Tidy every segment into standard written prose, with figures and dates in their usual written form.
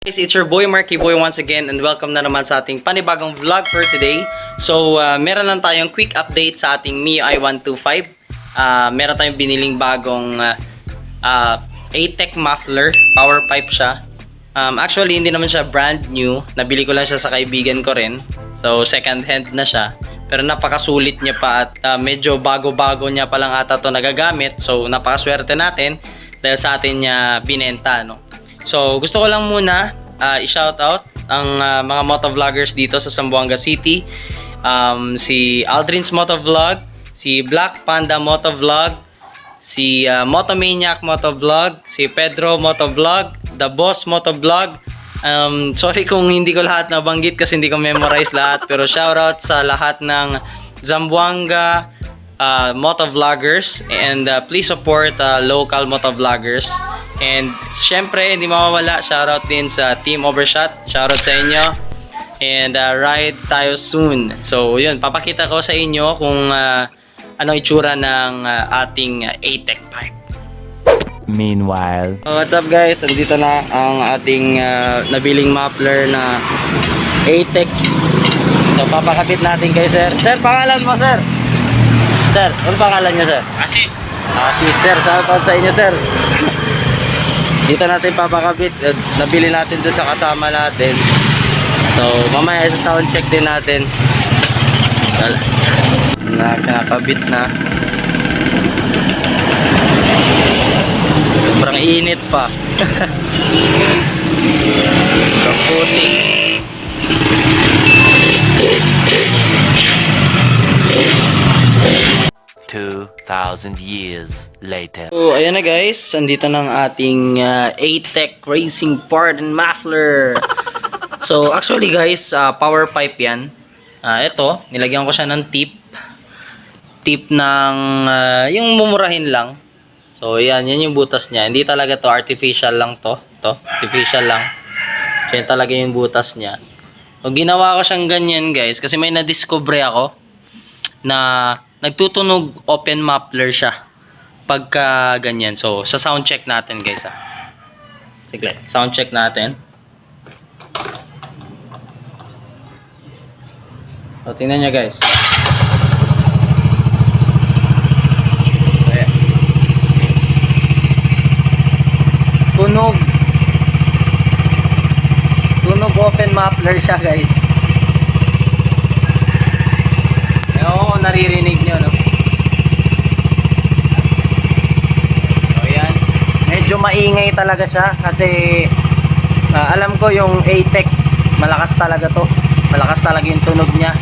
Guys, it's your boy Marky Boy once again and welcome na naman sa ating panibagong vlog for today. So, meron lang tayong quick update sa ating Mio i125. Meron tayong biniling bagong ATEC muffler, power pipe siya. Actually, hindi naman siya brand new. Nabili ko lang siya sa kaibigan ko rin. So, second hand na siya. Pero napakasulit niya pa at medyo bago-bago niya pa lang ata ito nagagamit. So, napakaswerte natin dahil sa atin niya binenta, no? So, gusto ko lang muna i-shoutout ang mga motovloggers dito sa Zamboanga City. Si Aldrin's Motovlog, si Black Panda Motovlog, si Motomaniac Motovlog, si Pedro Motovlog, The Boss Motovlog. Sorry kung hindi ko lahat nabanggit kasi hindi ko memorize lahat. Pero shoutout sa lahat ng Zamboanga motovloggers and please support local motovloggers. And syempre hindi mawawala, shoutout din sa Team Overshot, shoutout sa inyo. And ride tayo soon. So yun, papakita ko sa inyo kung anong itsura ng ating ATEC pipe. Meanwhile, What's up guys, andito na ang ating nabiling muffler na ATEC. So papakabit natin kay sir. Sir, pangalan mo sir? Sir, ano pangalan niya sir? Asis. Asis sir, shoutout sa inyo sir. Dito natin papakabit. Nabili natin dun sa kasama natin. So mamaya sa sound check din natin. Wala. Nakakabit na. Sobrang init pa. Kaputing. 2,000 years later. So ayan na guys, andito na ang ating ATEC racing part and muffler. So actually guys, power pipe yan. Ito, nilagyan ko siya ng tip ng yung mumurahin lang. So yan yung butas niya. Hindi talaga to artificial lang to. Artificial lang. So yan talaga yung butas niya. So ginawa ko siyang ganyan guys kasi may na-discover ako na nagtutunog open muffler siya pagka ganyan. So sa sound check natin guys Sige, sound check natin. So tingnan nyo guys. Ayan. Tunog open muffler siya guys. Ewan ko naririnig nyo, no? So yan, medyo maingay talaga siya kasi alam ko yung ATEC malakas talaga to. Malakas talaga yung tunog niya.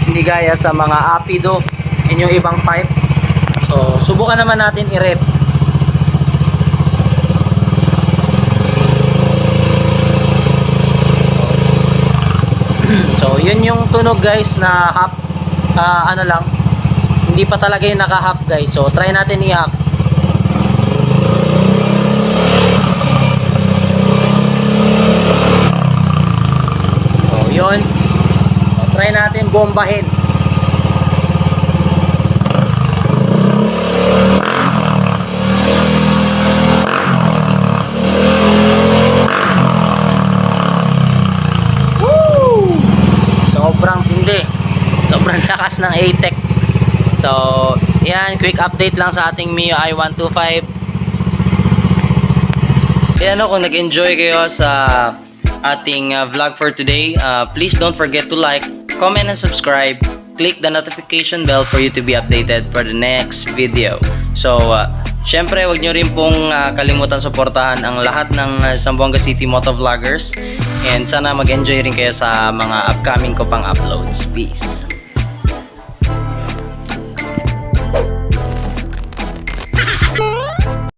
Hindi gaya sa mga Apido and yung ibang pipe. So subukan naman natin i-rep. So yun yung tunog guys na half, ano lang, hindi pa talaga yung naka half guys. So try natin i-half. So yun, so, try natin bombahin. Sobrang tindi, sobrang lakas ng ATEC. So yan, quick update lang sa ating Mio i125. Kaya kung nag-enjoy kayo sa ating vlog for today, please don't forget to like, comment and subscribe. Click the notification bell for you to be updated for the next video. So syempre wag nyo rin pong kalimutan suportahan ang lahat ng Zamboanga City motovloggers. And sana mag-enjoy rin kayo sa mga upcoming ko pang uploads. Peace!